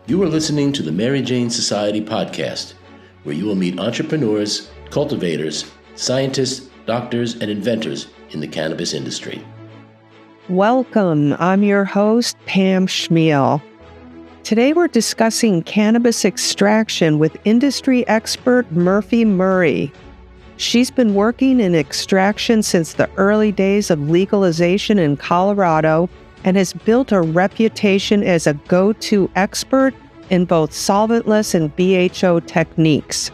You are listening to the Mary Jane Society podcast, where you will meet entrepreneurs, cultivators, scientists, doctors, and inventors in the cannabis industry. Welcome. I'm your host, Pam Schmiel. Today we're discussing cannabis extraction with industry expert Murphy Murri. She's been working in extraction since the early days of legalization in Colorado and has built a reputation as a go-to expert in both solventless and BHO techniques.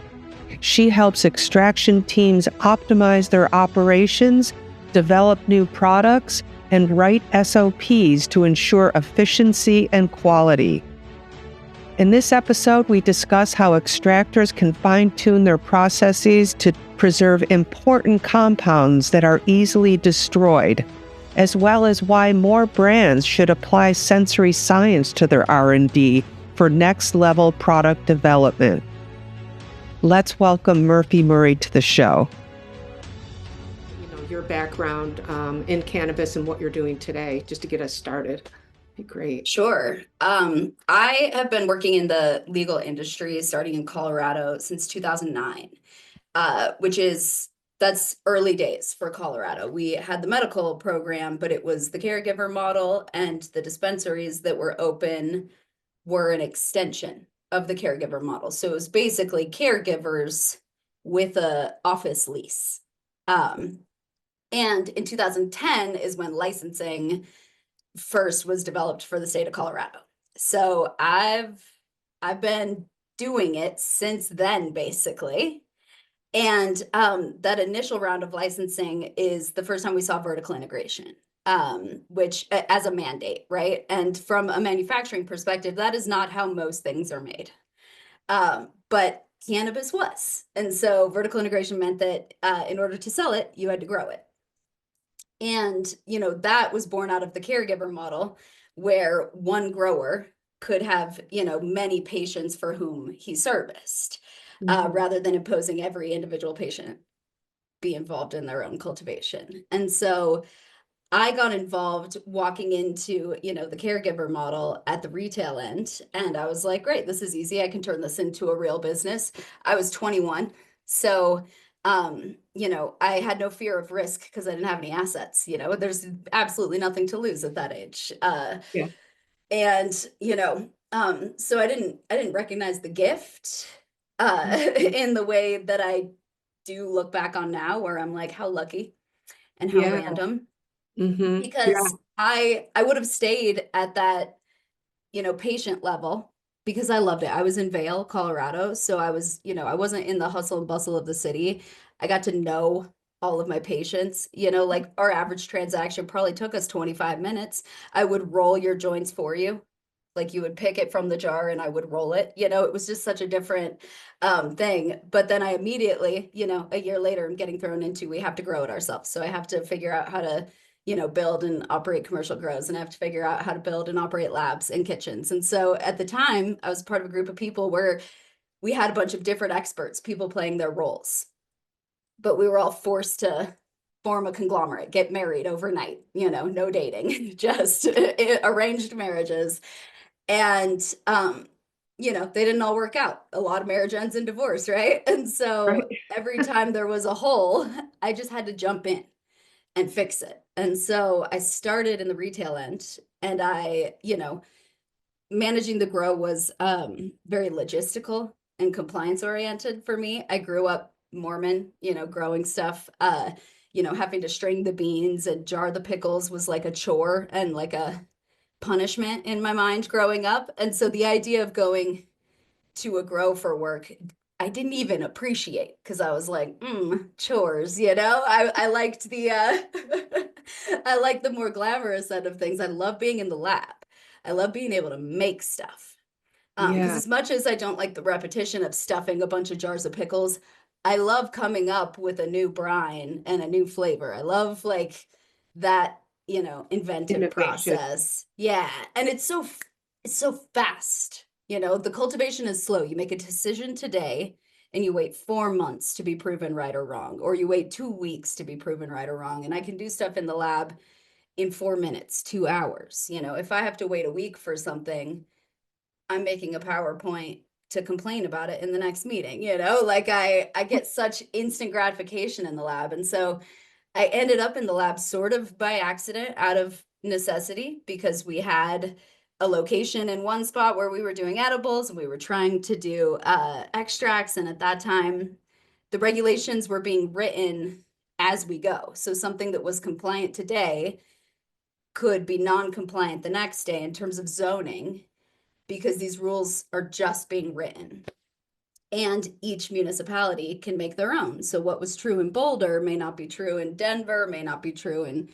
She helps extraction teams optimize their operations, develop new products, and write SOPs to ensure efficiency and quality. In this episode, we discuss how extractors can fine-tune their processes to preserve important compounds that are easily destroyed, as well as why more brands should apply sensory science to their R&D for next-level product development. Let's welcome Murphy Murri to the show. Your background in cannabis and what you're doing today, just to get us started. Be great. Sure. I have been working in the legal industry starting in Colorado since 2009, that's early days for Colorado. We had the medical program, but it was the caregiver model, and the dispensaries that were open were an extension of the caregiver model. So it was basically caregivers with a office lease. And in 2010 is when licensing first was developed for the state of Colorado. So I've been doing it since then, basically. And that initial round of licensing is the first time we saw vertical integration, which as a mandate, right? And from a manufacturing perspective, that is not how most things are made. But cannabis was. And so vertical integration meant that in order to sell it, you had to grow it. And, that was born out of the caregiver model, where one grower could have, many patients for whom he serviced, rather than imposing every individual patient be involved in their own cultivation. And so I got involved walking into, the caregiver model at the retail end. And I was like, great, this is easy. I can turn this into a real business. I was 21. So I had no fear of risk because I didn't have any assets. There's absolutely nothing to lose at that age. And so I didn't recognize the gift in the way that I do look back on now, where I'm like, how lucky and how random. Because I would have stayed at that patient level because I loved it. I was in Vail, Colorado. So I was, I wasn't in the hustle and bustle of the city. I got to know all of my patients, like our average transaction probably took us 25 minutes. I would roll your joints for you. Like you would pick it from the jar and I would roll it. It was just such a different thing. But then I immediately, a year later, I'm getting thrown into, we have to grow it ourselves. So I have to figure out how to build and operate commercial grows, and I have to figure out how to build and operate labs and kitchens. And so at the time, I was part of a group of people where we had a bunch of different experts, people playing their roles, but we were all forced to form a conglomerate, get married overnight, no dating, just arranged marriages. And, they didn't all work out. A lot of marriage ends in divorce, right? And so every time there was a hole, I just had to jump in and fix it. And so I started in the retail end, and I, managing the grow was very logistical and compliance oriented for me. I grew up Mormon, growing stuff, having to string the beans and jar the pickles was like a chore and like a punishment in my mind growing up. And so the idea of going to a grow for work, I didn't even appreciate, because I was like, chores, I liked the I liked the more glamorous side of things. I love being in the lab. I love being able to make stuff. Because as much as I don't like the repetition of stuffing a bunch of jars of pickles, I love coming up with a new brine and a new flavor. I love like that, inventive Innovation. process. Yeah. And it's so fast. The cultivation is slow. You make a decision today and you wait 4 months to be proven right or wrong, or you wait 2 weeks to be proven right or wrong. And I can do stuff in the lab in 4 minutes, 2 hours. If I have to wait a week for something, I'm making a PowerPoint to complain about it in the next meeting, you know, like I get such instant gratification in the lab. And so I ended up in the lab sort of by accident, out of necessity, because we had a location in one spot where we were doing edibles and we were trying to do extracts. And at that time, the regulations were being written as we go. So something that was compliant today could be non-compliant the next day in terms of zoning, because these rules are just being written. And each municipality can make their own. So what was true in Boulder may not be true in Denver, may not be true in,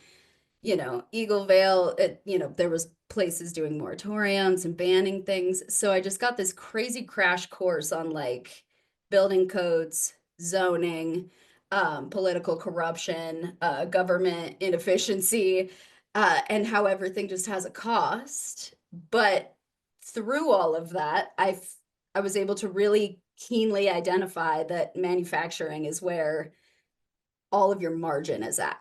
you know, Eagle Vale. You know, there was places doing moratoriums and banning things. So I just got this crazy crash course on like building codes, zoning, political corruption, government inefficiency, and how everything just has a cost. But through all of that, I was able to really keenly identify that manufacturing is where all of your margin is at.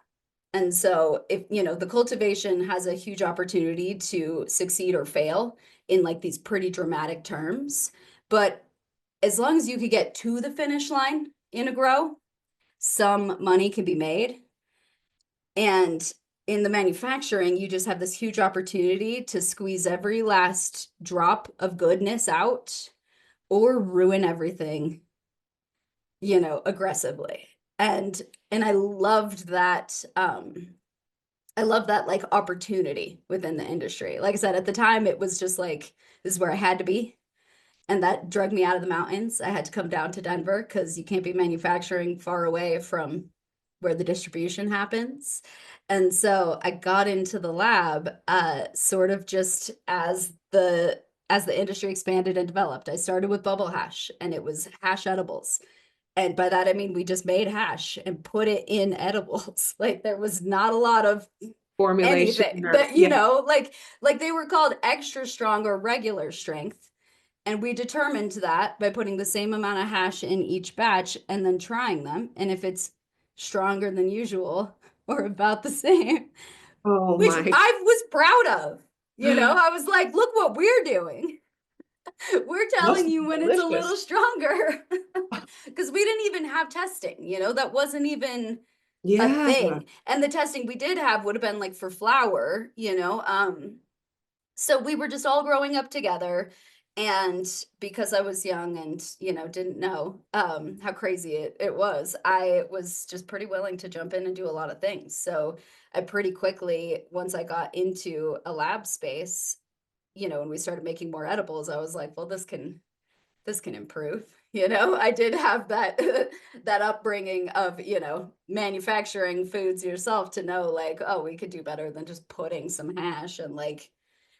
And so if, you know, the cultivation has a huge opportunity to succeed or fail in like these pretty dramatic terms, but as long as you could get to the finish line in a grow, some money can be made. And in the manufacturing, you just have this huge opportunity to squeeze every last drop of goodness out or ruin everything, you know, aggressively. And I loved that. I love that like opportunity within the industry. Like I said, at the time, it was just like, this is where I had to be. And that drug me out of the mountains. I had to come down to Denver because you can't be manufacturing far away from where the distribution happens. And so I got into the lab sort of just as the industry expanded and developed. I started with bubble hash, and it was hash edibles. And by that, I mean, we just made hash and put it in edibles. Like there was not a lot of Formulation anything or, that, you know, like they were called extra strong or regular strength. And we determined that by putting the same amount of hash in each batch and then trying them. And if it's stronger than usual or about the same, oh which my. I was proud of, you know, I was like, look what we're doing. We're telling you when it's a little stronger, because we didn't even have testing, you know, that wasn't even a thing. And the testing we did have would have been like for flour, you know. So we were just all growing up together. And because I was young and, you know, didn't know how crazy it was, I was just pretty willing to jump in and do a lot of things. So I pretty quickly, once I got into a lab space, you know, and we started making more edibles, I was like, well, this can improve. You know, I did have that that upbringing of, you know, manufacturing foods yourself to know like, oh, we could do better than just putting some hash and like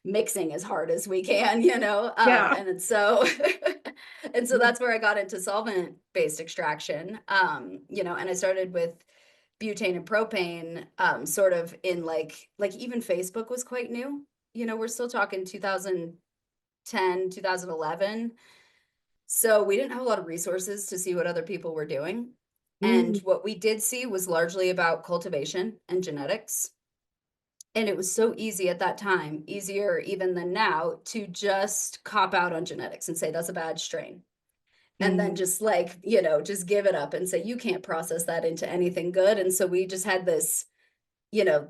mixing as hard as we can, you know. And so and so that's where I got into solvent based extraction. You know, and I started with butane and propane sort of in like even Facebook was quite new. You know, we're still talking 2010, 2011. So we didn't have a lot of resources to see what other people were doing. And what we did see was largely about cultivation and genetics. And it was so easy at that time, easier even than now, to just cop out on genetics and say that's a bad strain. And then just like, you know, just give it up and say you can't process that into anything good. And so we just had this, you know,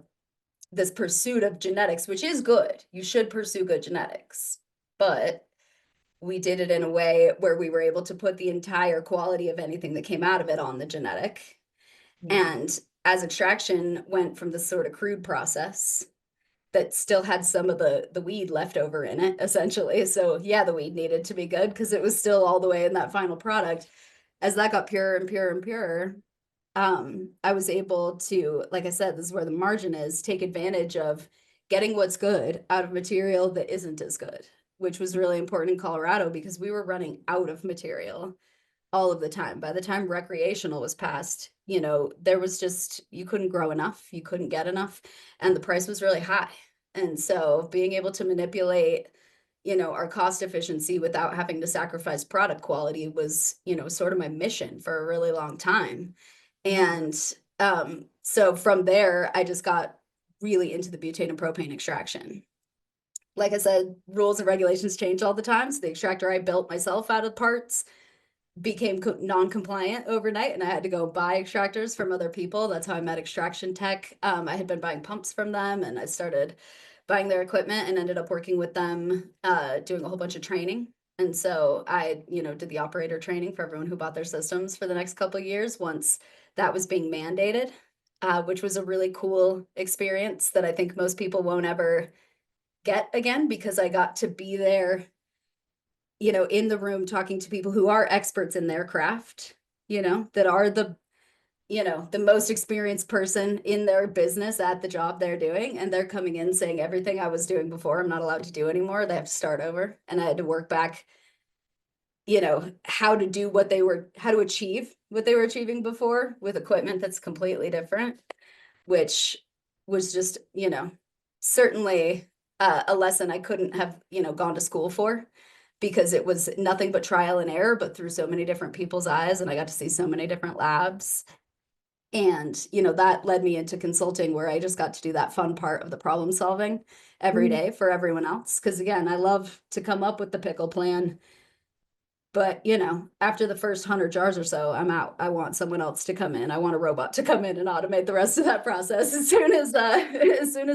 this pursuit of genetics, which is good. You should pursue good genetics. But we did it in a way where we were able to put the entire quality of anything that came out of it on the genetic. And as extraction went from this sort of crude process that still had some of the weed left over in it, essentially. So yeah, the weed needed to be good because it was still all the way in that final product. As that got purer and purer and purer, I was able to, like I said, this is where the margin is, take advantage of getting what's good out of material that isn't as good, which was really important in Colorado because we were running out of material all of the time. By the time recreational was passed, you know, there was just, you couldn't grow enough, you couldn't get enough, and the price was really high. And so being able to manipulate, you know, our cost efficiency without having to sacrifice product quality was, you know, sort of my mission for a really long time. And so from there, I just got really into the butane and propane extraction. like I said, rules and regulations change all the time. So the extractor I built myself out of parts became non-compliant overnight, and I had to go buy extractors from other people. That's how I met Extraction Tech. I had been buying pumps from them, and I started buying their equipment and ended up working with them, doing a whole bunch of training. And so I, did the operator training for everyone who bought their systems for the next couple of years once that was being mandated, which was a really cool experience that I think most people won't ever get again, because I got to be there, in the room talking to people who are experts in their craft, that are the most experienced person in their business at the job they're doing. And they're coming in saying everything I was doing before, I'm not allowed to do anymore. They have to start over. And I had to work back, how to achieve what they were achieving before with equipment that's completely different, which was just, certainly a lesson I couldn't have, gone to school for, because it was nothing but trial and error, but through so many different people's eyes. And I got to see so many different labs. And, that led me into consulting, where I just got to do that fun part of the problem solving every day for everyone else. Because again, I love to come up with the pickle plan. But, after the first 100 jars or so, I'm out. I want someone else to come in. I want a robot to come in and automate the rest of that process as soon as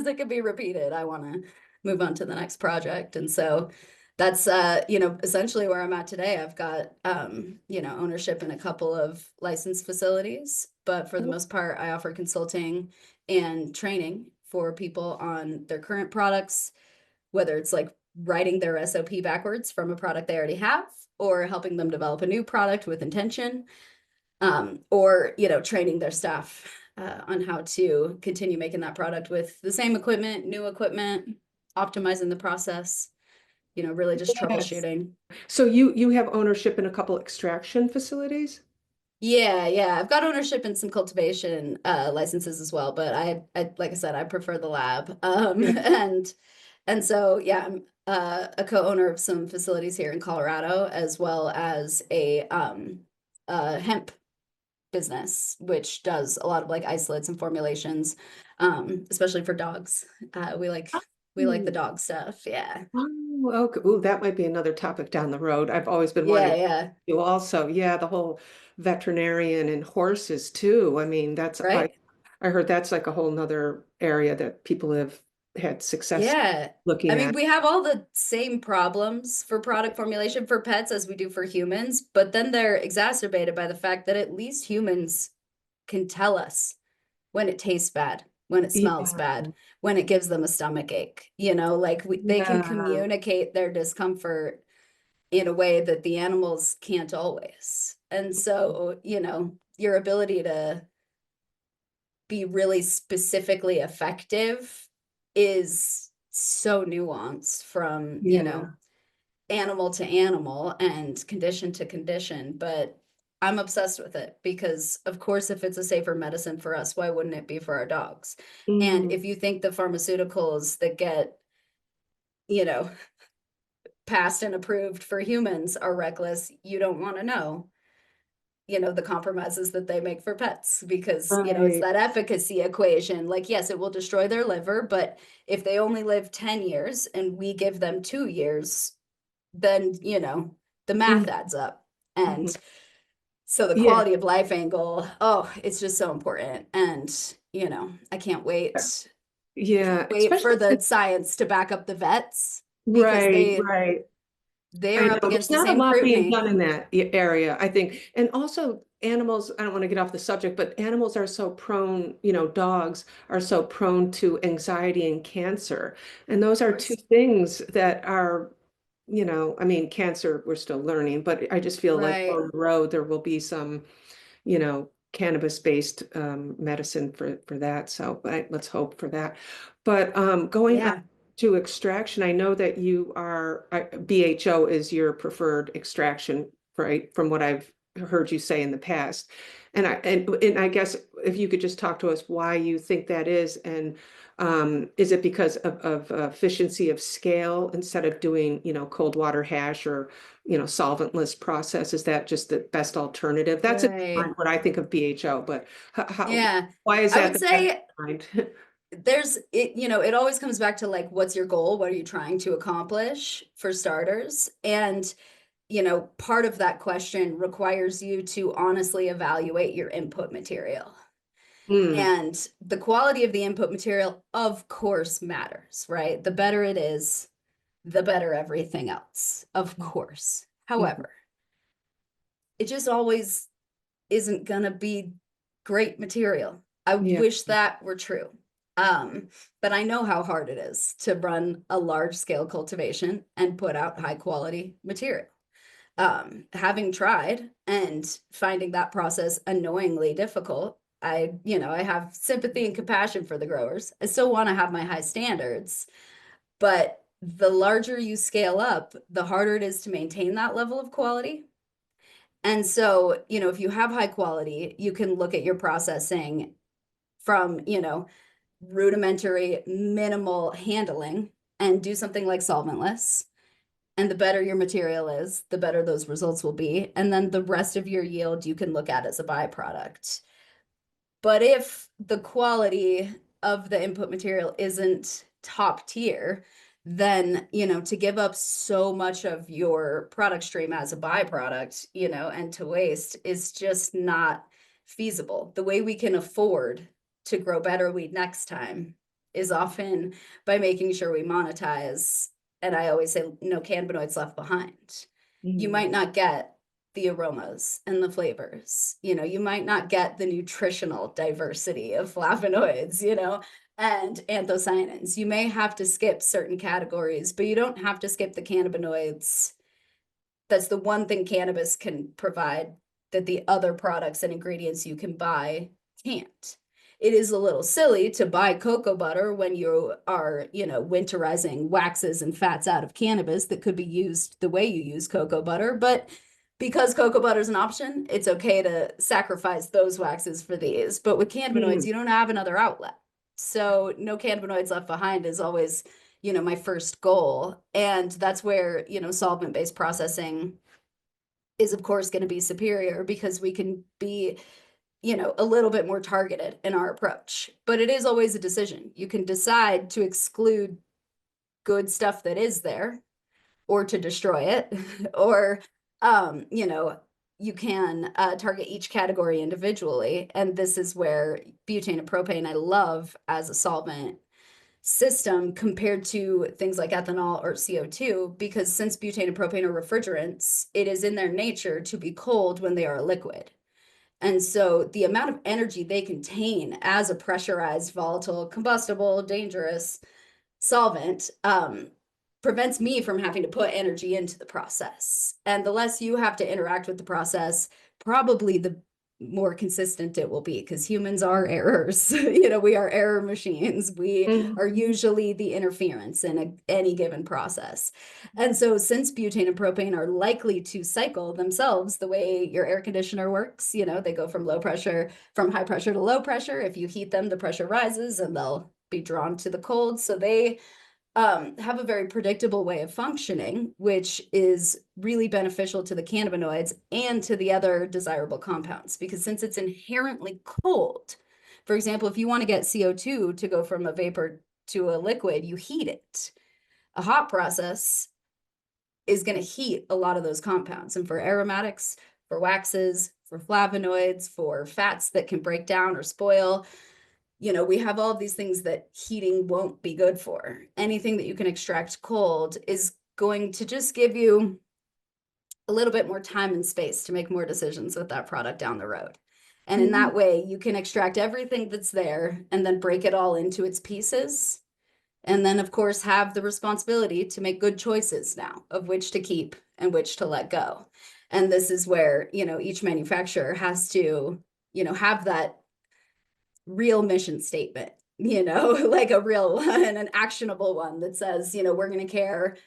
it can be repeated. I want to move on to the next project. And so that's essentially where I'm at today. I've got ownership in a couple of licensed facilities, but for the most part, I offer consulting and training for people on their current products, whether it's like writing their SOP backwards from a product they already have, or helping them develop a new product with intention, or training their staff on how to continue making that product with the same equipment, new equipment, optimizing the process, really just Yes. troubleshooting. So you have ownership in a couple extraction facilities? Yeah. I've got ownership in some cultivation licenses as well, but I like I said, I prefer the lab. And so yeah, I'm a co-owner of some facilities here in Colorado, as well as a hemp business, which does a lot of like isolates and formulations, especially for dogs. We like the dog stuff. Yeah. Oh, okay. Ooh, that might be another topic down the road. I've always been wanting Yeah. to also, yeah, the whole veterinarian and horses too. I mean, Right. I heard that's like a whole nother area that people have had success Yeah. I looking mean, at. we have all the same problems for product formulation for pets as we do for humans, but then they're exacerbated by the fact that at least humans can tell us when it tastes bad, when it smells Yeah, bad, when it gives them a stomach ache. They can yeah. communicate their discomfort in a way that the animals can't always. And so, your ability to be really specifically effective is so nuanced from, Yeah. animal to animal and condition to condition. But I'm obsessed with it because, of course, if it's a safer medicine for us, why wouldn't it be for our dogs? And Mm, if you think the pharmaceuticals that get, you know, passed and approved for humans are reckless, you don't want to know, the compromises that they make for pets, because, it's right. that efficacy equation. Like, yes, it will destroy their liver, but if they only live 10 years and we give them 2 years, then, the math Mhm, adds up. mhm. And so the Yeah. quality of life angle, oh, it's just so important. And, I Yeah. can't wait Especially for the since, science to back up the vets, because right, right. they I are up know there's against the not a same lot being scrutiny. done in that area, I think. And also animals, I don't want to get off the subject, but animals are so prone, dogs are so prone to anxiety and cancer. And those Of are two course. things that are, I mean, cancer, we're still learning, but I just feel like Right. on the road there will be some, cannabis-based medicine for that. So let's hope for that. But going on Yeah. to extraction, I know that BHO is your preferred extraction, right? From what I've heard you say in the past. And I guess if you could just talk to us why you think that is, and is it because of efficiency of scale instead of doing, cold water hash or, solventless process? Is that just the best alternative? That's Right. what I think of BHO, but Yeah. why is I that would the best say kind? it always comes back to like, what's your goal? What are you trying to accomplish, for starters? And, part of that question requires you to honestly evaluate your input material. Mm, And the quality of the input material, of course, matters, right? The better it is, the better everything else, of course. However, it just always isn't gonna be great material. I yeah. wish that were true. But I know how hard it is to run a large scale cultivation and put out high quality material. Having tried and finding that process annoyingly difficult, I have sympathy and compassion for the growers. I still want to have my high standards, but the larger you scale up, the harder it is to maintain that level of quality. And so, if you have high quality, you can look at your processing from, rudimentary, minimal handling and do something like solventless. And the better your material is, the better those results will be. And then the rest of your yield you can look at as a byproduct. But if the quality of the input material isn't top tier, then, to give up so much of your product stream as a byproduct, and to waste is just not feasible. The way we can afford to grow better weed next time is often by making sure we monetize. And I always say, no cannabinoids left behind. You might not get the aromas and the flavors, you might not get the nutritional diversity of flavonoids, and anthocyanins. You may have to skip certain categories, but you don't have to skip the cannabinoids. That's the one thing cannabis can provide that the other products and ingredients you can buy can't. It is a little silly to buy cocoa butter when you are, winterizing waxes and fats out of cannabis that could be used the way you use cocoa butter. But because cocoa butter is an option, it's okay to sacrifice those waxes for these. But with cannabinoids, you don't have another outlet. So no cannabinoids left behind is always, my first goal. And that's where, solvent-based processing is, of course, going to be superior because we can be, a little bit more targeted in our approach. But it is always a decision. You can decide to exclude good stuff that is there or to destroy it, or, you can target each category individually. And this is where butane and propane I love as a solvent system compared to things like ethanol or CO2, because since butane and propane are refrigerants, it is in their nature to be cold when they are a liquid. And so the amount of energy they contain as a pressurized, volatile, combustible, dangerous solvent prevents me from having to put energy into the process. And the less you have to interact with the process, probably the more consistent it will be, because humans are errors. We are error machines. We are usually the interference in any given process. And so since butane and propane are likely to cycle themselves the way your air conditioner works, they go from high pressure to low pressure. If you heat them, the pressure rises and they'll be drawn to the cold. So they have a very predictable way of functioning, which is really beneficial to the cannabinoids and to the other desirable compounds. Because since it's inherently cold, for example, if you want to get CO2 to go from a vapor to a liquid, you heat it. A hot process is going to heat a lot of those compounds. And for aromatics, for waxes, for flavonoids, for fats that can break down or spoil, we have all of these things that heating won't be good for. Anything that you can extract cold is going to just give you a little bit more time and space to make more decisions with that product down the road. And in that way, you can extract everything that's there and then break it all into its pieces. And then, of course, have the responsibility to make good choices now of which to keep and which to let go. And this is where, each manufacturer has to, have that real mission statement, like a real one, an actionable one that says, we're going to care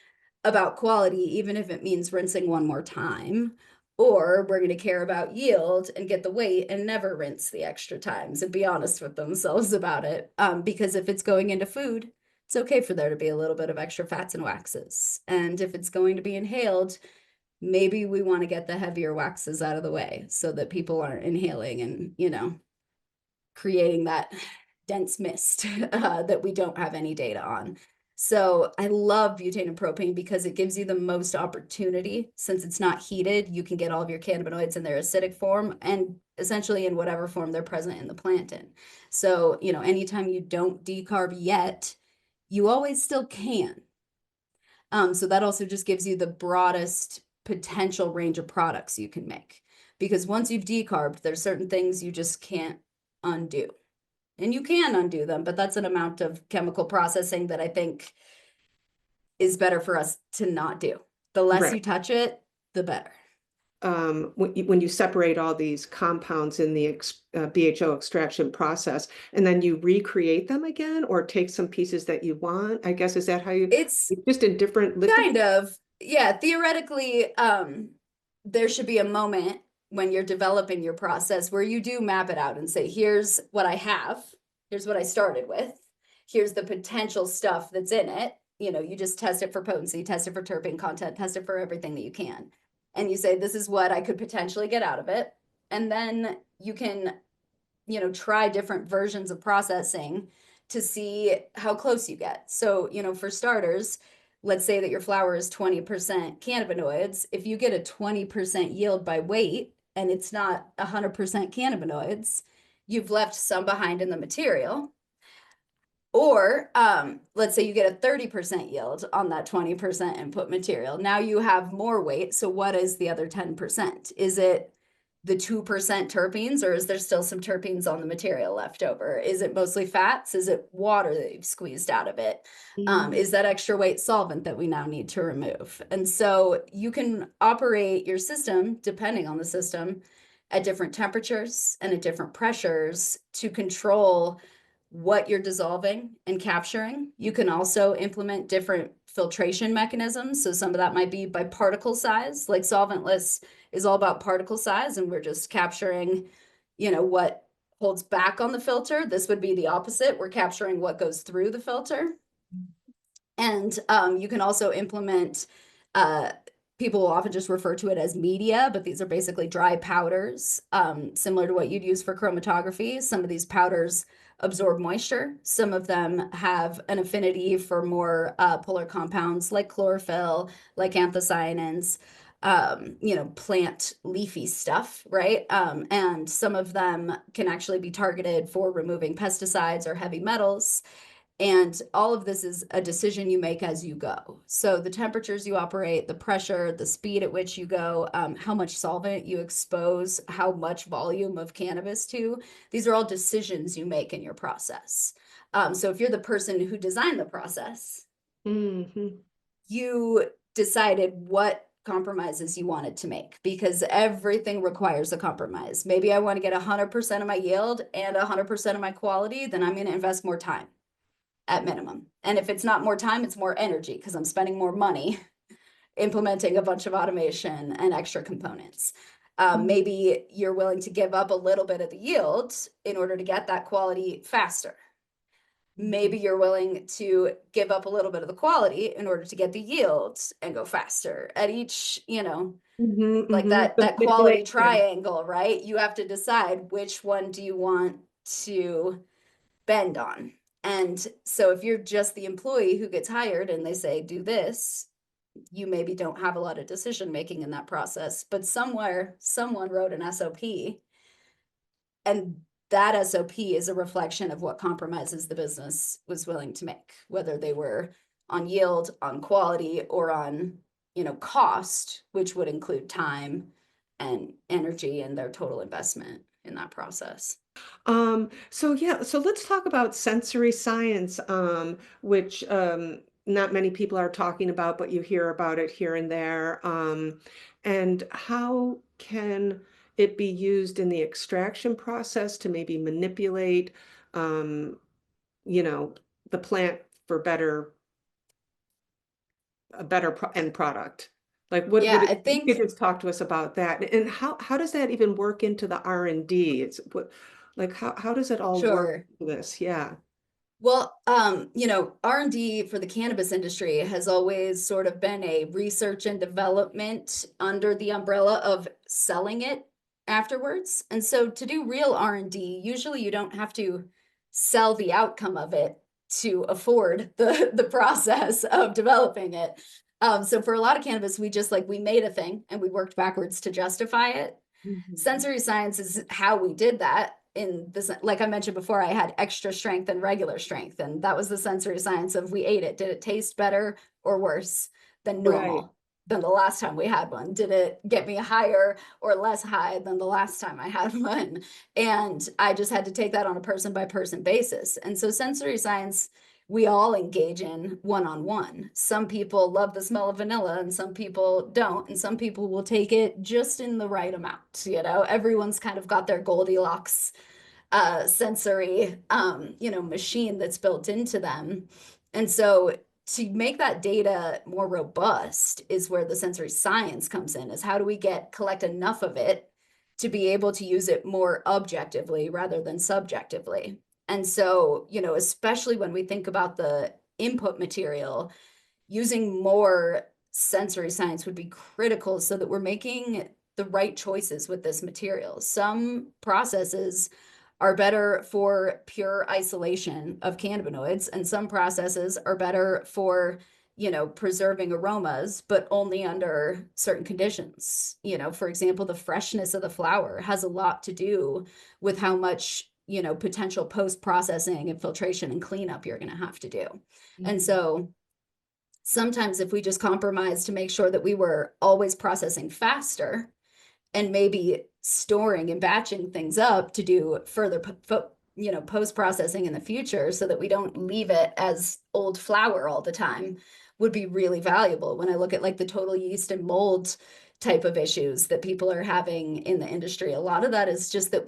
about quality, even if it means rinsing one more time, or we're going to care about yield and get the weight and never rinse the extra times and be honest with themselves about it. Because if it's going into food, it's okay for there to be a little bit of extra fats and waxes. And if it's going to be inhaled, maybe we want to get the heavier waxes out of the way so that people aren't inhaling and, creating that dense mist that we don't have any data on. So I love butane and propane because it gives you the most opportunity. Since it's not heated, you can get all of your cannabinoids in their acidic form and essentially in whatever form they're present in the plant in. So, you know, anytime you don't decarb yet, you always still can. So that also just gives you the broadest potential range of products you can make. Because once you've decarbed, there's certain things you just can't undo. And you can undo them, but that's an amount of chemical processing that I think is better for us to not do. The less you touch it, the better. When you separate all these compounds in the BHO extraction process, and then you recreate them again, or take some pieces that you want, I guess, is that how you, It's just in different liquid? kind of, yeah, theoretically, there should be a moment when you're developing your process where you do map it out and say, here's what I have, here's what I started with, here's the potential stuff that's in it. You know, you just test it for potency, test it for terpene content, test it for everything that you can. And you say, this is what I could potentially get out of it. And then you can, you know, try different versions of processing to see how close you get. So, you know, for starters, let's say that your flower is 20% cannabinoids. If you get a 20% yield by weight and it's not 100% cannabinoids, you've left some behind in the material. Or let's say you get a 30% yield on that 20% input material. Now you have more weight. So what is the other 10%? Is it the 2% terpenes, or is there still some terpenes on the material left over? Is it mostly fats? Is it water that you've squeezed out of it? Is that extra weight solvent that we now need to remove? And so you can operate your system, depending on the system, at different temperatures and at different pressures to control what you're dissolving and capturing. You can also implement different filtration mechanisms. So some of that might be by particle size, like Solventless is all about particle size, and we're just capturing, you know, what holds back on the filter. This would be the opposite. We're capturing what goes through the filter. And you can also implement, people will often just refer to it as media, but these are basically dry powders, similar to what you'd use for chromatography. Some of these powders absorb moisture. Some of them have an affinity for more polar compounds like chlorophyll, like anthocyanins, you know, plant leafy stuff, right? And some of them can actually be targeted for removing pesticides or heavy metals. And all of this is a decision you make as you go. So the temperatures you operate, the pressure, the speed at which you go, how much solvent you expose, how much volume of cannabis to, these are all decisions you make in your process. So if you're the person who designed the process, you decided what compromises you wanted to make, because everything requires a compromise. Maybe I want to get 100% of my yield and 100% of my quality, then I'm going to invest more time at minimum. And if it's not more time, it's more energy, because I'm spending more money implementing a bunch of automation and extra components. Maybe you're willing to give up a little bit of the yield in order to get that quality faster. Maybe you're willing to give up a little bit of the quality in order to get the yield and go faster. At each, you know, like that quality triangle, right? You have to decide which one do you want to bend on. And so if you're just the employee who gets hired and they say, do this, you maybe don't have a lot of decision making in that process. But somewhere, someone wrote an SOP, and that SOP is a reflection of what compromises the business was willing to make, whether they were on yield, on quality, or on, you know, cost, which would include time and energy and their total investment in that process. So let's talk about sensory science, which not many people are talking about, but you hear about it here and there. And how can it be used in the extraction process to maybe manipulate, you know, the plant for a better end product? Like what Yeah, would I it, you think could just talk to us about that, and how does that even work into the R&D? It's what, like how does it all work sure. into this? Yeah. Well, you know, R&D for the cannabis industry has always sort of been a research and development under the umbrella of selling it afterwards. And so to do real R&D, usually you don't have to sell the outcome of it to afford the process of developing it. So for a lot of cannabis, we made a thing and we worked backwards to justify it. Sensory science is how we did that. In this, like I mentioned before, I had extra strength and regular strength, and that was the sensory science of we ate it. Did it taste better or worse than normal than the last time we had one? Did it get me higher or less high than the last time I had one? And I just had to take that on a person by person basis. And so sensory science, we all engage in one-on-one. Some people love the smell of vanilla and some people don't, and some people will take it just in the right amount. Everyone's kind of got their Goldilocks sensory machine that's built into them. And so to make that data more robust is where the sensory science comes in, is how do we collect enough of it to be able to use it more objectively rather than subjectively. And so, especially when we think about the input material, using more sensory science would be critical so that we're making the right choices with this material. Some processes are better for pure isolation of cannabinoids, and some processes are better for preserving aromas, but only under certain conditions. For example, the freshness of the flower has a lot to do with how much potential post-processing and filtration and cleanup you're going to have to do. And so sometimes if we just compromise to make sure that we were always processing faster and maybe storing and batching things up to do further post-processing in the future so that we don't leave it as old flower all the time, would be really valuable. When I look at like the total yeast and mold type of issues that people are having in the industry, a lot of that is just that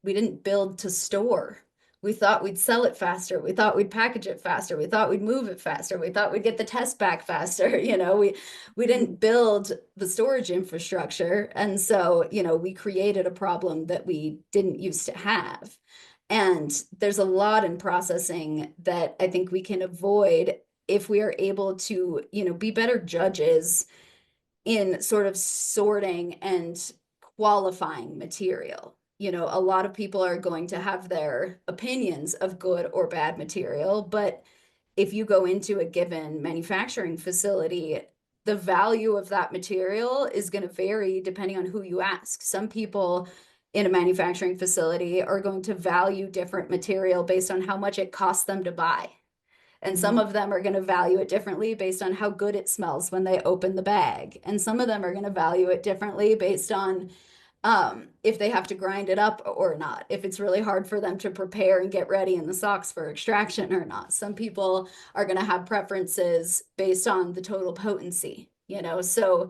we didn't build to store. We thought we'd sell it faster. We thought we'd package it faster. We thought we'd move it faster. We thought we'd get the test back faster. We didn't build the storage infrastructure. And so, we created a problem that we didn't used to have. And there's a lot in processing that I think we can avoid if we are able to, be better judges in sort of sorting and qualifying material. A lot of people are going to have their opinions of good or bad material, but if you go into a given manufacturing facility, the value of that material is going to vary depending on who you ask. Some people in a manufacturing facility are going to value different material based on how much it costs them to buy. And some of them are going to value it differently based on how good it smells when they open the bag. And some of them are going to value it differently based on if they have to grind it up or not, if it's really hard for them to prepare and get ready in the socks for extraction or not. Some people are going to have preferences based on the total potency, so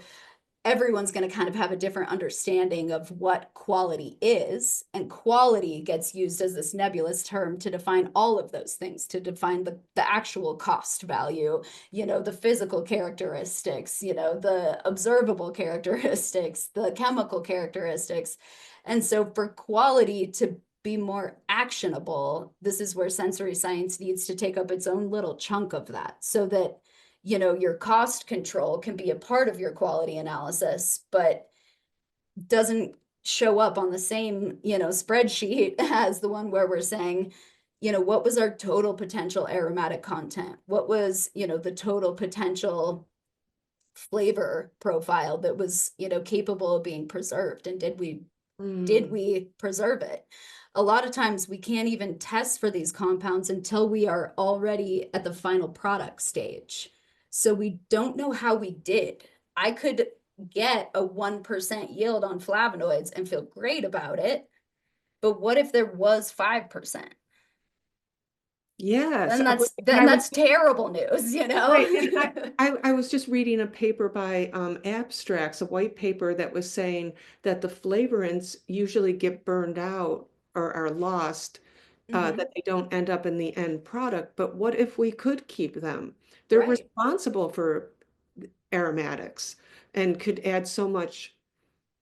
everyone's going to kind of have a different understanding of what quality is, and quality gets used as this nebulous term to define all of those things, to define the actual cost value, the physical characteristics, the observable characteristics, the chemical characteristics. And so for quality to be more actionable, this is where sensory science needs to take up its own little chunk of that, so that your cost control can be a part of your quality analysis, but doesn't show up on the same, spreadsheet as the one where we're saying, what was our total potential aromatic content? What was, the total potential flavor profile that was, capable of being preserved? And did we preserve it? A lot of times we can't even test for these compounds until we are already at the final product stage. So we don't know how we did. I could get a 1% yield on flavonoids and feel great about it, but what if there was 5%? Yes. Then that's terrible news, Right. I was just reading a paper by Abstracts, a white paper that was saying that the flavorants usually get burned out or are lost, that they don't end up in the end product. But what if we could keep them? They're Right. responsible for aromatics and could add so much,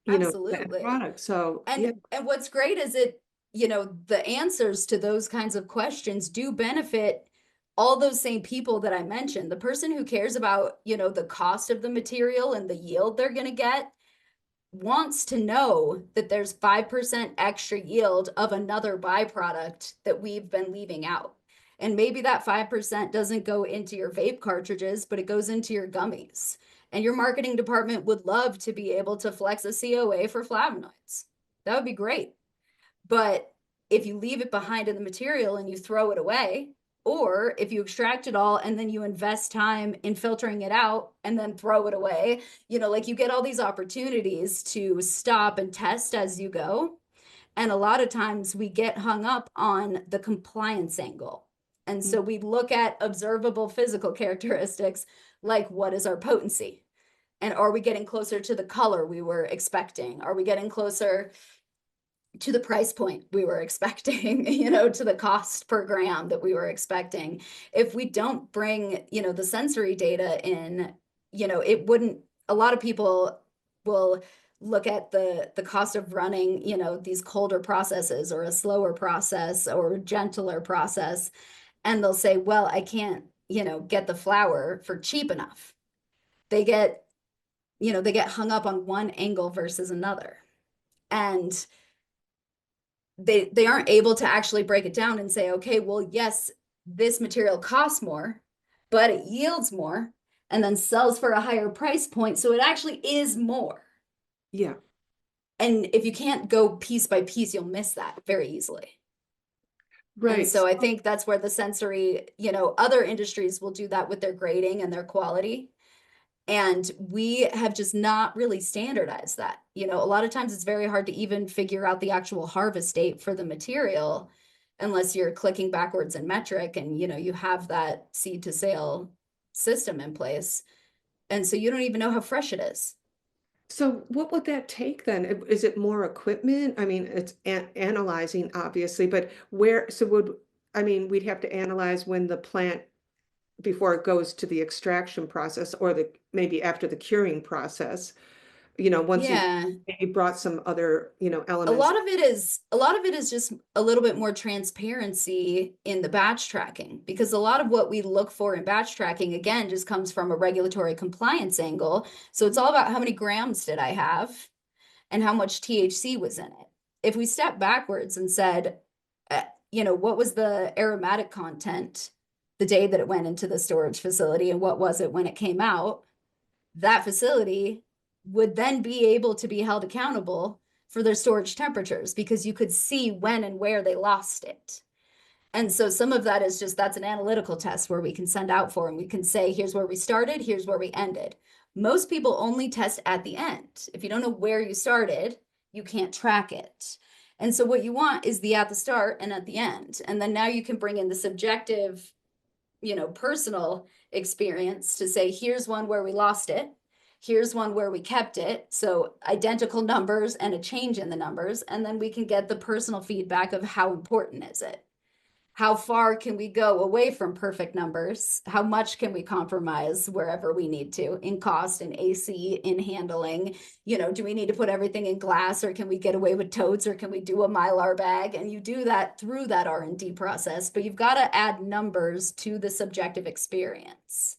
to the end Absolutely. product. So And what's great is the answers to those kinds of questions do benefit all those same people that I mentioned. The person who cares about, the cost of the material and the yield they're going to get, wants to know that there's 5% extra yield of another byproduct that we've been leaving out. And maybe that 5% doesn't go into your vape cartridges, but it goes into your gummies. And your marketing department would love to be able to flex a COA for flavonoids. That would be great. But if you leave it behind in the material and you throw it away, or if you extract it all and then you invest time in filtering it out and then throw it away, like you get all these opportunities to stop and test as you go. And a lot of times we get hung up on the compliance angle. And so we look at observable physical characteristics like what is our potency? And are we getting closer to the color we were expecting? Are we getting closer to the price point we were expecting, to the cost per gram that we were expecting? If we don't bring, the sensory data in, it wouldn't, a lot of people will look at the cost of running, these colder processes or a slower process or gentler process. And they'll say, well, I can't, get the flour for cheap enough. They get hung up on one angle versus another. And they aren't able to actually break it down and say, okay, well, yes, this material costs more, but it yields more and then sells for a higher price point. So it actually is more. Yeah. And if you can't go piece by piece, you'll miss that very easily. Right. And so I think that's where the sensory, other industries will do that with their grading and their quality. And we have just not really standardized that. A lot of times it's very hard to even figure out the actual harvest date for the material unless you're clicking backwards in metric and, you have that seed to sale system in place. And so you don't even know how fresh it is. So what would that take then? Is it more equipment? I mean, it's analyzing obviously, but we'd have to analyze when the plant, before it goes to the extraction process or maybe after the curing process, once you brought some other, elements. A lot of it is just a little bit more transparency in the batch tracking, because a lot of what we look for in batch tracking, again, just comes from a regulatory compliance angle. So it's all about how many grams did I have and how much THC was in it. If we step backwards and said, what was the aromatic content the day that it went into the storage facility and what was it when it came out, that facility would then be able to be held accountable for their storage temperatures, because you could see when and where they lost it. And so some of that is just, that's an analytical test where we can send out for, and we can say, here's where we started, here's where we ended. Most people only test at the end. If you don't know where you started, you can't track it. And so what you want is the at the start and at the end. And then now you can bring in the subjective, personal experience to say, here's one where we lost it. Here's one where we kept it. So identical numbers and a change in the numbers. And then we can get the personal feedback of how important is it? How far can we go away from perfect numbers? How much can we compromise wherever we need to in cost, in AC, in handling? Do we need to put everything in glass, or can we get away with totes, or can we do a Mylar bag? And you do that through that R&D process, but you've got to add numbers to the subjective experience.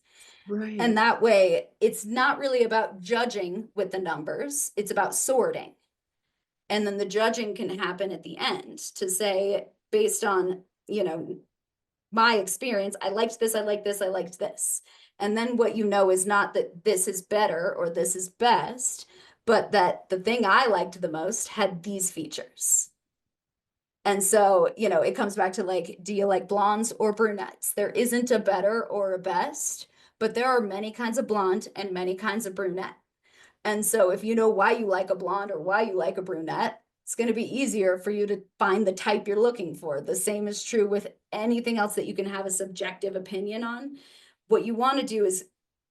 Right. And that way, it's not really about judging with the numbers, it's about sorting. And then the judging can happen at the end to say, based on, my experience, I liked this, I liked this, I liked this. And then what is not that this is better or this is best, but that the thing I liked the most had these features. And so, it comes back to like, do you like blondes or brunettes? There isn't a better or a best, but there are many kinds of blonde and many kinds of brunette. And so if you know why you like a blonde or why you like a brunette, it's going to be easier for you to find the type you're looking for. The same is true with anything else that you can have a subjective opinion on. What you want to do is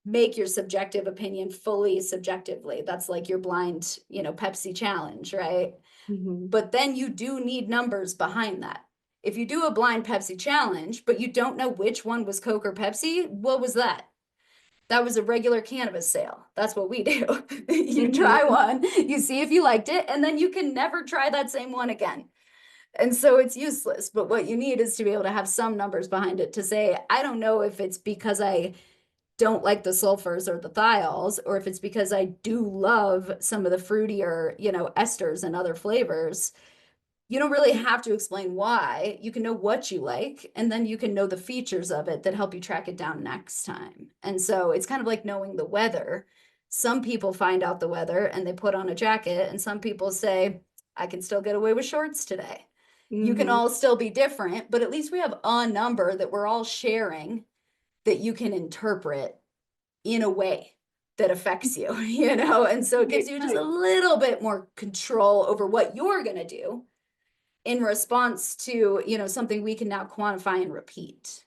make your subjective opinion fully subjectively. That's like your blind, Pepsi challenge, right? Mm-hmm. But then you do need numbers behind that. If you do a blind Pepsi challenge, but you don't know which one was Coke or Pepsi, what was that? That was a regular cannabis sale. That's what we do. You try one, you see if you liked it, and then you can never try that same one again. And so it's useless. But what you need is to be able to have some numbers behind it to say, I don't know if it's because I don't like the sulfurs or the thiols, or if it's because I do love some of the fruitier, esters and other flavors, you don't really have to explain why. You can know what you like, and then you can know the features of it that help you track it down next time. And so it's kind of like knowing the weather. Some people find out the weather and they put on a jacket, and some people say, I can still get away with shorts today. You can all still be different, but at least we have a number that we're all sharing that you can interpret in a way that affects you, and so it gives you just a little bit more control over what you're going to do in response to, something we can now quantify and repeat.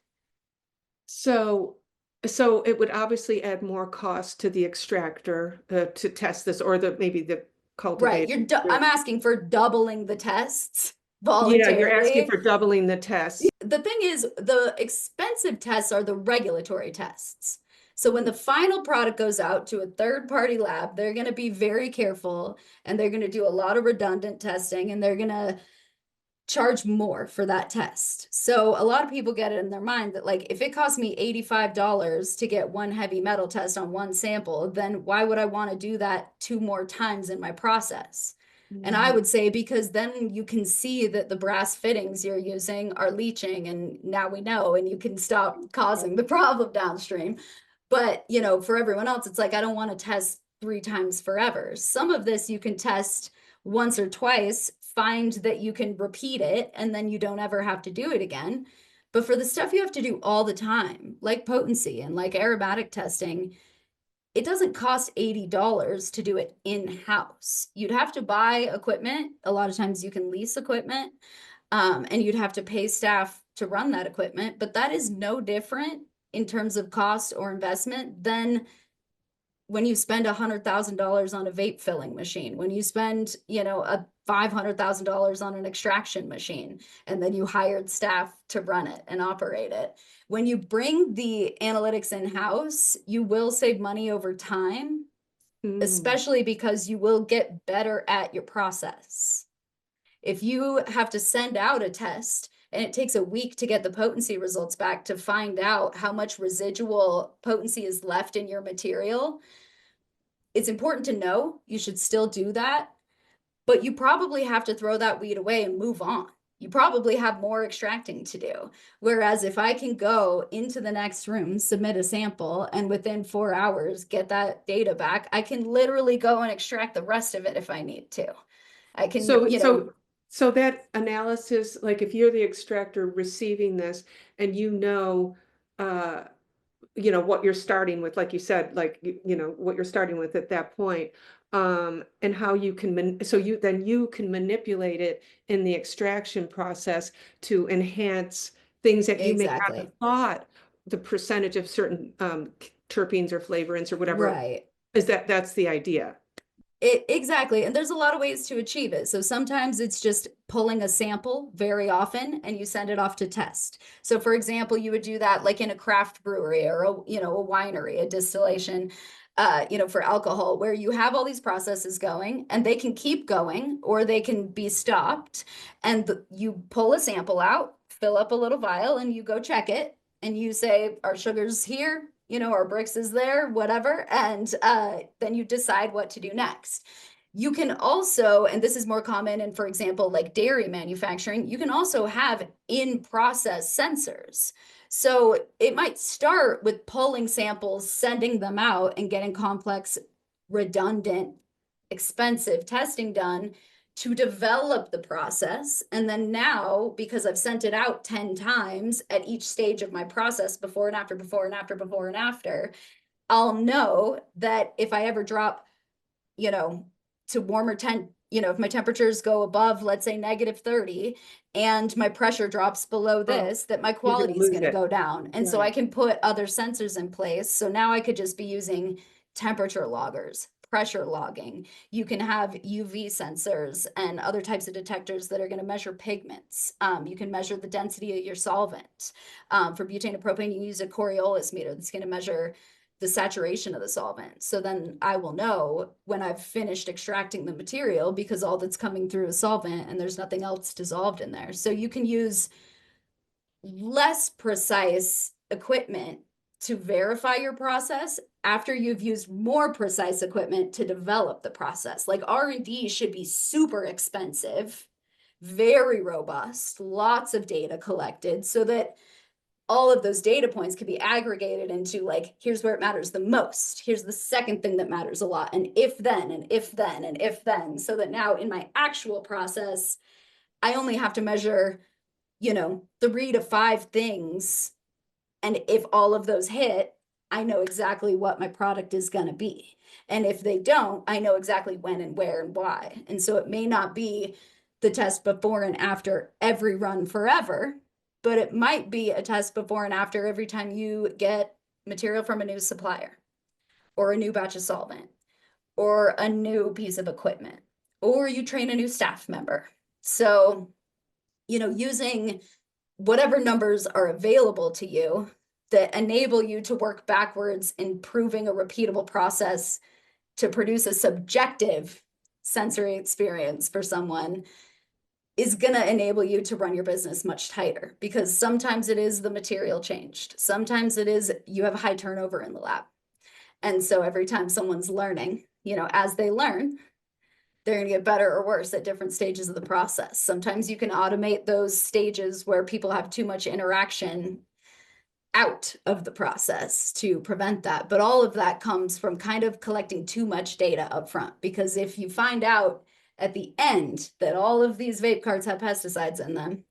So it would obviously add more cost to the extractor to test this, or maybe the cultivator. Right. I'm asking for doubling the tests voluntarily. Yeah, you're asking for doubling the tests. The thing is, the expensive tests are the regulatory tests. So when the final product goes out to a third-party lab, they're going to be very careful, and they're going to do a lot of redundant testing, and they're going to charge more for that test. So a lot of people get it in their mind that, like, if it costs me $85 to get one heavy metal test on one sample, then why would I want to do that 2 more times in my process? And I would say because then you can see that the brass fittings you're using are leaching, and now we know, and you can stop causing the problem downstream. But, for everyone else, it's like, I don't want to test 3 times forever. Some of this you can test once or twice, find that you can repeat it, and then you don't ever have to do it again. But for the stuff you have to do all the time, like potency and like aromatic testing, it doesn't cost $80 to do it in-house. You'd have to buy equipment. A lot of times you can lease equipment, and you'd have to pay staff to run that equipment. But that is no different in terms of cost or investment than when you spend $100,000 on a vape filling machine, when you spend, a $500,000 on an extraction machine, and then you hired staff to run it and operate it. When you bring the analytics in-house, you will save money over time, especially because you will get better at your process. If you have to send out a test and it takes a week to get the potency results back to find out how much residual potency is left in your material, it's important to know you should still do that, but you probably have to throw that weed away and move on. You probably have more extracting to do. Whereas if I can go into the next room, submit a sample, and within 4 hours get that data back, I can literally go and extract the rest of it if I need to. I can, So that analysis, like if you're the extractor receiving this and what you're starting with, like you said, like, what you're starting with at that point, and how you can, you can manipulate it in the extraction process to enhance things that you may not have thought, the percentage of certain terpenes or flavorants or whatever. Right. That's the idea. Exactly. And there's a lot of ways to achieve it. So sometimes it's just pulling a sample very often and you send it off to test. So for example, you would do that like in a craft brewery or a winery, a distillation, for alcohol, where you have all these processes going and they can keep going or they can be stopped. And you pull a sample out, fill up a little vial, and you go check it. And you say, our sugar's here, our bricks is there, whatever. And then you decide what to do next. You can also, and this is more common in, for example, like dairy manufacturing, you can also have in-process sensors. So it might start with pulling samples, sending them out, and getting complex, redundant, expensive testing done to develop the process. And then now, because I've sent it out 10 times at each stage of my process, before and after, before and after, before and after, I'll know that if I ever drop, to warmer if my temperatures go above, let's say -30, and my pressure drops below this, that my quality is going to go down. And so I can put other sensors in place. So now I could just be using temperature loggers, pressure logging. You can have UV sensors and other types of detectors that are going to measure pigments. You can measure the density of your solvent. For butane and propane, you use a Coriolis meter that's going to measure the saturation of the solvent. So then I will know when I've finished extracting the material, because all that's coming through is solvent and there's nothing else dissolved in there. So you can use less precise equipment to verify your process after you've used more precise equipment to develop the process. Like R&D should be super expensive, very robust, lots of data collected so that all of those data points can be aggregated into like, here's where it matters the most. Here's the second thing that matters a lot. And if then, and if then, and if then, so that now in my actual process, I only have to measure, 3 to 5 things. And if all of those hit, I know exactly what my product is going to be. And if they don't, I know exactly when and where and why. And so it may not be the test before and after every run forever, but it might be a test before and after every time you get material from a new supplier or a new batch of solvent or a new piece of equipment or you train a new staff member. So, using whatever numbers are available to you that enable you to work backwards in proving a repeatable process to produce a subjective sensory experience for someone is going to enable you to run your business much tighter, because sometimes it is the material changed. Sometimes it is you have high turnover in the lab. And so every time someone's learning, as they learn, they're going to get better or worse at different stages of the process. Sometimes you can automate those stages where people have too much interaction out of the process to prevent that. But all of that comes from kind of collecting too much data up front, because if you find out at the end that all of these vape carts have pesticides in them,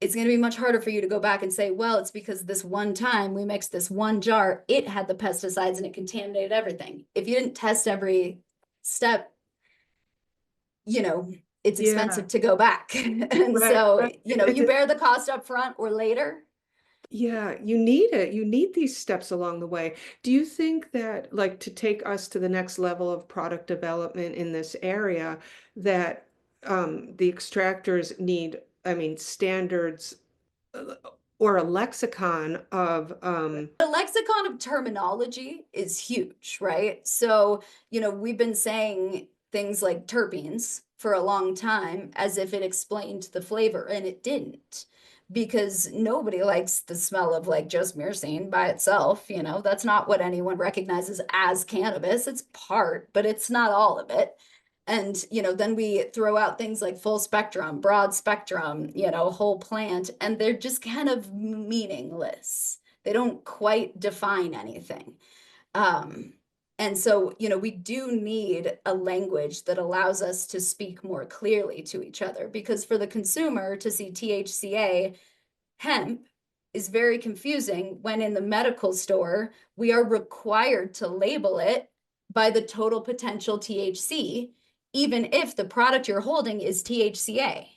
it's going to be much harder for you to go back and say, well, it's because this one time we mixed this one jar, it had the pesticides and it contaminated everything. If you didn't test every step, it's expensive to go back. And so, you bear the cost up front or later. Yeah, you need it. You need these steps along the way. Do you think that, like, to take us to the next level of product development in this area, that the extractors need, standards or a lexicon of The lexicon of terminology is huge, right? So, we've been saying things like terpenes for a long time as if it explained the flavor, and it didn't, because nobody likes the smell of like just myrcene by itself. That's not what anyone recognizes as cannabis. It's part, but it's not all of it. And, then we throw out things like full spectrum, broad spectrum, whole plant, and they're just kind of meaningless. They don't quite define anything. And so, we do need a language that allows us to speak more clearly to each other, because for the consumer to see THCA hemp is very confusing when in the medical store, we are required to label it by the total potential THC, even if the product you're holding is THCA.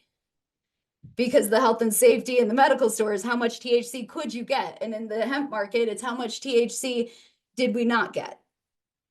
Because the health and safety in the medical store is how much THC could you get? And in the hemp market, it's how much THC did we not get?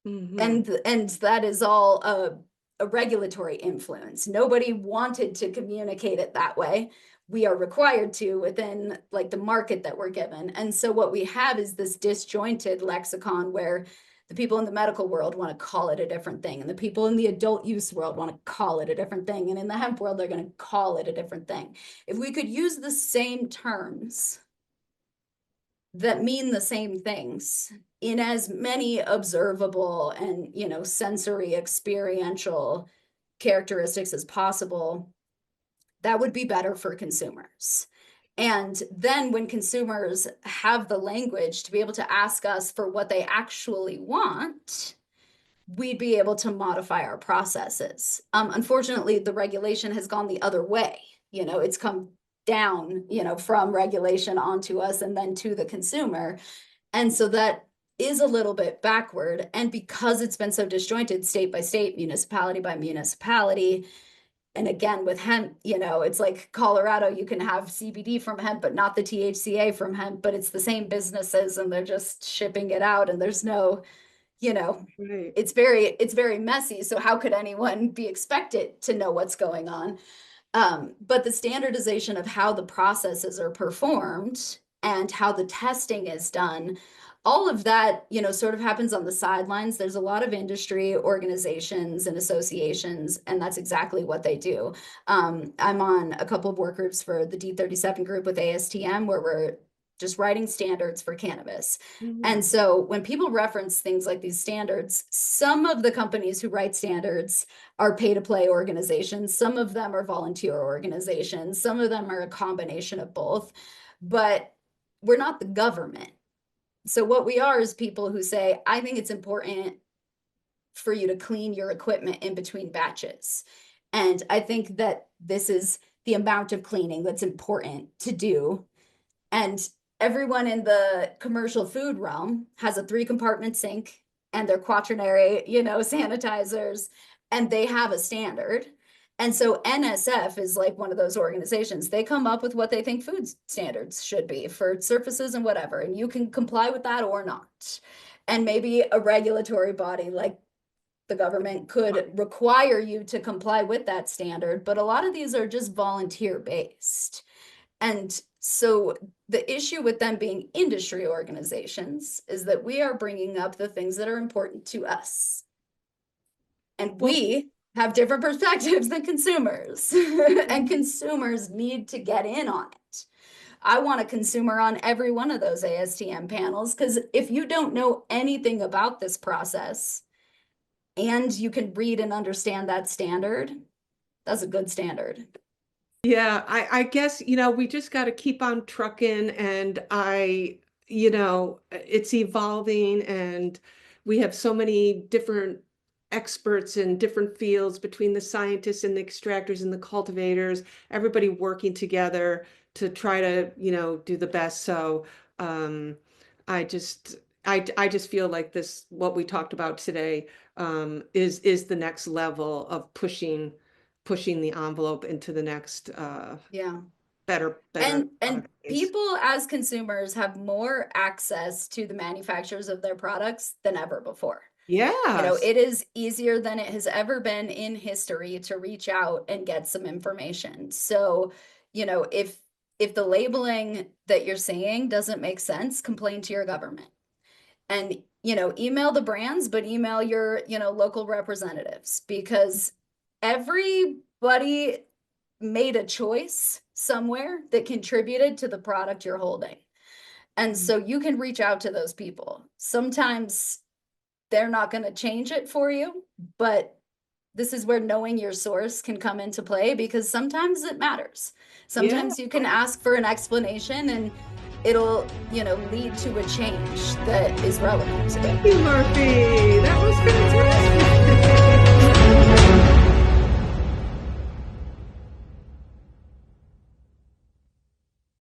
Mm-hmm. And that is all a regulatory influence. Nobody wanted to communicate it that way. We are required to within like the market that we're given. And so what we have is this disjointed lexicon where the people in the medical world want to call it a different thing, and the people in the adult use world want to call it a different thing, and in the hemp world, they're going to call it a different thing. If we could use the same terms that mean the same things in as many observable and, sensory experiential characteristics as possible, that would be better for consumers. And then when consumers have the language to be able to ask us for what they actually want, we'd be able to modify our processes. Unfortunately, the regulation has gone the other way. It's come down, from regulation onto us and then to the consumer. And so that is a little bit backward. And because it's been so disjointed, state by state, municipality by municipality, and again, with hemp, it's like Colorado, you can have CBD from hemp, but not the THCA from hemp, but it's the same businesses and they're just shipping it out and there's no, right. It's very messy. So how could anyone be expected to know what's going on? But the standardization of how the processes are performed and how the testing is done, all of that, sort of happens on the sidelines. There's a lot of industry organizations and associations, and that's exactly what they do. I'm on a couple of work groups for the D37 group with ASTM, where we're just writing standards for cannabis. Mhm. And so when people reference things like these standards, some of the companies who write standards are pay-to-play organizations. Some of them are volunteer organizations. Some of them are a combination of both. But we're not the government. So what we are is people who say, I think it's important for you to clean your equipment in between batches. And I think that this is the amount of cleaning that's important to do. And everyone in the commercial food realm has a 3-compartment sink and their quaternary, sanitizers, and they have a standard. And so NSF is like one of those organizations. They come up with what they think food standards should be for surfaces and whatever, and you can comply with that or not. And maybe a regulatory body like the government could require you to comply with that standard, but a lot of these are just volunteer based. And so the issue with them being industry organizations is that we are bringing up the things that are important to us. And we have different perspectives than consumers, and consumers need to get in on it. I want a consumer on every one of those ASTM panels, because if you don't know anything about this process and you can read and understand that standard, that's a good standard. Yeah, I guess, we just got to keep on trucking, and it's evolving, and we have so many different experts in different fields between the scientists and the extractors and the cultivators, everybody working together to try to, do the best. So, I just I just feel like what we talked about today, is the next level of pushing the envelope into the next Yeah. better And product base. people as consumers have more access to the manufacturers of their products than ever before. Yes. It is easier than it has ever been in history to reach out and get some information. So, if the labeling that you're seeing doesn't make sense, complain to your government. And, email the brands, but email your, local representatives, because everybody made a choice somewhere that contributed to the product you're holding. And so you can reach out to those people. Sometimes they're not going to change it for you, but this is where knowing your source can come into play, because sometimes it matters. Sometimes you can ask for an explanation and it'll, lead to a change that is relevant. Thank you, Murphy. That was fantastic.